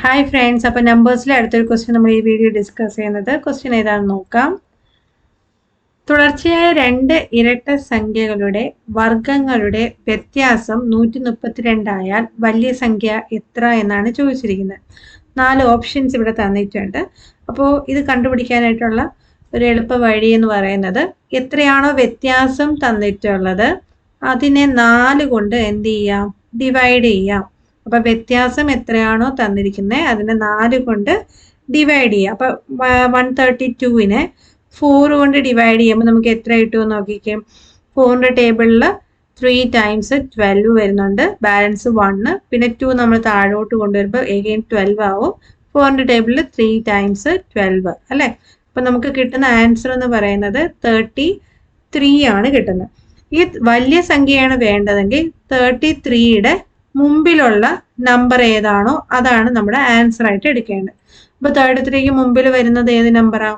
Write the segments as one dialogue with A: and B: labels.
A: Hi friends, അപ്പോൾ നമ്പേഴ്സിലെ അടുത്തൊരു question നമ്മൾ ഈ വീഡിയോ ഡിസ്കസ് ചെയ്യുന്നത്. ക്വസ്റ്റ്യൻ ഏതാണെന്ന് നോക്കാം. തുടർച്ചയായ രണ്ട് ഇരട്ട സംഖ്യകളുടെ വർഗങ്ങളുടെ വ്യത്യാസം 132 ആയാൽ വലിയ സംഖ്യ എത്ര എന്നാണ് ചോദിച്ചിരിക്കുന്നത്. 4 ഓപ്ഷൻസ് ഇവിടെ തന്നിട്ടുണ്ട്. അപ്പോൾ ഇത് കണ്ടുപിടിക്കാനായിട്ടുള്ള ഒരു എളുപ്പ വഴി എന്ന് പറയുന്നത്, എത്രയാണോ വ്യത്യാസം തന്നിട്ടുള്ളത് അതിനെ 4 കൊണ്ട് എന്ത് ചെയ്യാം, ഡിവൈഡ് ചെയ്യാം. അപ്പൊ വ്യത്യാസം എത്രയാണോ തന്നിരിക്കുന്നത് അതിനെ 4 കൊണ്ട് ഡിവൈഡ് ചെയ്യാം. അപ്പൊ 132നെ 4 കൊണ്ട് ഡിവൈഡ് ചെയ്യുമ്പോൾ നമുക്ക് എത്ര കിട്ടുമെന്ന് നോക്കിക്കേ. 4ന്റെ ടേബിളിൽ 3 ടൈംസ് 12 വരുന്നുണ്ട്, ബാലൻസ് 1, പിന്നെ 2 നമ്മൾ താഴോട്ട് കൊണ്ടുവരുമ്പോൾ എഗെയിൻ 12 ആവും. 4ന്റെ ടേബിളിൽ 3 ടൈംസ് 12 അല്ലെ. അപ്പൊ നമുക്ക് കിട്ടുന്ന ആൻസർ എന്ന് പറയുന്നത് 33 ആണ് കിട്ടുന്നത്. ഈ വലിയ സംഖ്യയാണ് വേണ്ടതെങ്കിൽ 33യുടെ മുമ്പിലുള്ള നമ്പർ ഏതാണോ അതാണ് നമ്മുടെ ആൻസർ ആയിട്ട് എടുക്കേണ്ടത്. അപ്പൊ 33ക്ക് മുമ്പിൽ വരുന്നത് ഏത് നമ്പറാ?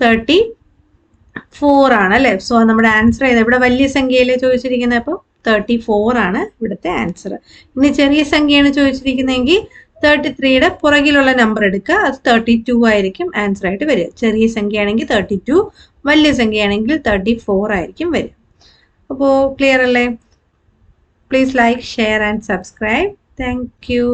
A: 34 ആണ് അല്ലെ. സോ നമ്മുടെ ആൻസർ ഏത്? ഇവിടെ വലിയ സംഖ്യയിലെ ചോദിച്ചിരിക്കുന്നത്, അപ്പോൾ 34 ആണ് ഇവിടുത്തെ ആൻസർ. ഇനി ചെറിയ സംഖ്യയാണ് ചോദിച്ചിരിക്കുന്നതെങ്കിൽ 33യുടെ പുറകിലുള്ള നമ്പർ എടുക്കുക, അത് 32 ആയിരിക്കും ആൻസർ ആയിട്ട് വരിക. ചെറിയ സംഖ്യയാണെങ്കിൽ 32, വലിയ സംഖ്യയാണെങ്കിൽ 34 ആയിരിക്കും വരിക. അപ്പോൾ ക്ലിയർ അല്ലേ? Please like, share and subscribe. Thank you.